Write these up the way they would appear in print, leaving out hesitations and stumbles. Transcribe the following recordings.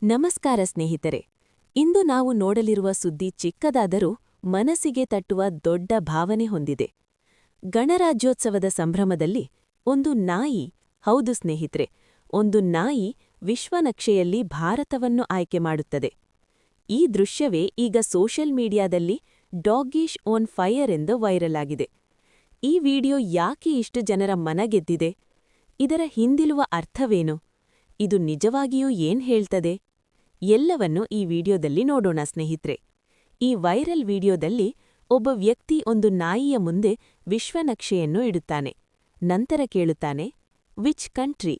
ನಮಸ್ಕಾರ ಸ್ನೇಹಿತರೆ. ಇಂದು ನಾವು ನೋಡಲಿರುವ ಸುದ್ದಿ ಚಿಕ್ಕದಾದರೂ ಮನಸ್ಸಿಗೆ ತಟ್ಟುವ ದೊಡ್ಡ ಭಾವನೆ ಹೊಂದಿದೆ. ಗಣರಾಜ್ಯೋತ್ಸವದ ಸಂಭ್ರಮದಲ್ಲಿ ಒಂದು ನಾಯಿ, ಹೌದು ಸ್ನೇಹಿತರೆ, ಒಂದು ನಾಯಿ ವಿಶ್ವನಕ್ಷೆಯಲ್ಲಿ ಭಾರತವನ್ನು ಆಯ್ಕೆ ಮಾಡುತ್ತದೆ. ಈ ದೃಶ್ಯವೇ ಈಗ ಸೋಷಿಯಲ್ ಮೀಡಿಯಾದಲ್ಲಿ ಡಾಗಿಶ್ ಆನ್ ಫೈರ್ ಎಂದು ವೈರಲ್ ಆಗಿದೆ. ಈ ವಿಡಿಯೋ ಯಾಕೆ ಇಷ್ಟು ಜನರ ಮನ ಗೆದ್ದಿದೆ? ಇದರ ಹಿಂದಿರುವ ಅರ್ಥವೇನು? ಇದು ನಿಜವಾಗಿಯೂ ಏನ್ ಹೇಳ್ತದೆ? ಎಲ್ಲವನ್ನೂ ಈ ವಿಡಿಯೋದಲ್ಲಿ ನೋಡೋಣ ಸ್ನೇಹಿತರೆ. ಈ ವೈರಲ್ ವಿಡಿಯೋದಲ್ಲಿ ಒಬ್ಬ ವ್ಯಕ್ತಿ ಒಂದು ನಾಯಿಯ ಮುಂದೆ ವಿಶ್ವನಕ್ಷೆಯನ್ನು ಇಡುತ್ತಾನೆ. ನಂತರ ಕೇಳುತ್ತಾನೆ, ವಿಚ್ ಕಂಟ್ರಿ?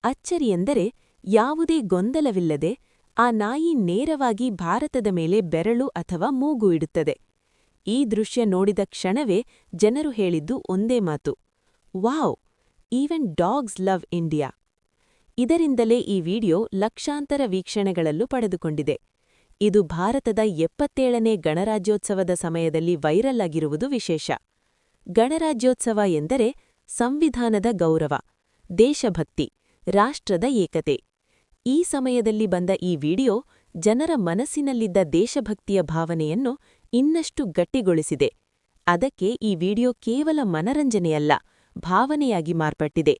ಅಚ್ಚರಿಯೆಂದರೆ ಯಾವುದೇ ಗೊಂದಲವಿಲ್ಲದೆ ಆ ನಾಯಿ ನೇರವಾಗಿ ಭಾರತದ ಮೇಲೆ ಬೆರಳು ಅಥವಾ ಮೂಗು ಇಡುತ್ತದೆ. ಈ ದೃಶ್ಯ ನೋಡಿದ ಕ್ಷಣವೇ ಜನರು ಹೇಳಿದ್ದು ಒಂದೇ ಮಾತು, wow, even dogs love India. ಇದರಿಂದಲೇ ಈ ವಿಡಿಯೋ ಲಕ್ಷಾಂತರ ವೀಕ್ಷಣೆಗಳಲ್ಲೂ ಪಡೆದುಕೊಂಡಿದೆ. ಇದು ಭಾರತದ 77ನೇ ಗಣರಾಜ್ಯೋತ್ಸವದ ಸಮಯದಲ್ಲಿ ವೈರಲ್ ಆಗಿರುವುದು ವಿಶೇಷ. ಗಣರಾಜ್ಯೋತ್ಸವ ಎಂದರೆ ಸಂವಿಧಾನದ ಗೌರವ, ದೇಶಭಕ್ತಿ, ರಾಷ್ಟ್ರದ ಏಕತೆ. ಈ ಸಮಯದಲ್ಲಿ ಬಂದ ಈ ವಿಡಿಯೋ ಜನರ ಮನಸ್ಸಿನಲ್ಲಿದ್ದ ದೇಶಭಕ್ತಿಯ ಭಾವನೆಯನ್ನು ಇನ್ನಷ್ಟು ಗಟ್ಟಿಗೊಳಿಸಿದೆ. ಅದಕ್ಕೆ ಈ ವಿಡಿಯೋ ಕೇವಲ ಮನರಂಜನೆಯಲ್ಲ, ಭಾವನೆಯಾಗಿ ಮಾರ್ಪಟ್ಟಿದೆ.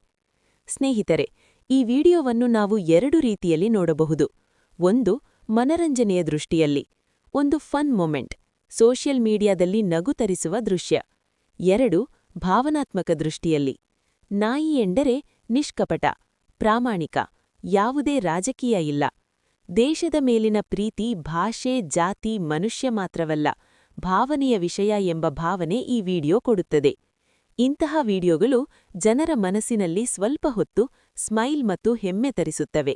ಸ್ನೇಹಿತರೆ, ಈ ವಿಡಿಯೋವನ್ನು ನಾವು 2 ರೀತಿಯಲ್ಲಿ ನೋಡಬಹುದು. ಒಂದು, ಮನರಂಜನೆಯ ದೃಷ್ಟಿಯಲ್ಲಿ, ಒಂದು ಫನ್ ಮೊಮೆಂಟ್, ಸೋಷಿಯಲ್ ಮೀಡಿಯಾದಲ್ಲಿ ನಗು ತರಿಸುವ ದೃಶ್ಯ. 2, ಭಾವನಾತ್ಮಕ ದೃಷ್ಟಿಯಲ್ಲಿ, ನಾಯಿ ಎಂದರೆ ನಿಷ್ಕಪಟ, ಪ್ರಾಮಾಣಿಕ, ಯಾವುದೇ ರಾಜಕೀಯ ಇಲ್ಲ. ದೇಶದ ಮೇಲಿನ ಪ್ರೀತಿ ಭಾಷೆ, ಜಾತಿ, ಮನುಷ್ಯ ಮಾತ್ರವಲ್ಲ, ಭಾವನೆಯ ವಿಷಯ ಎಂಬ ಭಾವನೆ ಈ ವಿಡಿಯೋ ಕೊಡುತ್ತದೆ. ಇಂತಹ ವಿಡಿಯೋಗಳು ಜನರ ಮನಸ್ಸಿನಲ್ಲಿ ಸ್ವಲ್ಪ ಹೊತ್ತು ಸ್ಮೈಲ್ ಮತ್ತು ಹೆಮ್ಮೆ ತರಿಸುತ್ತವೆ.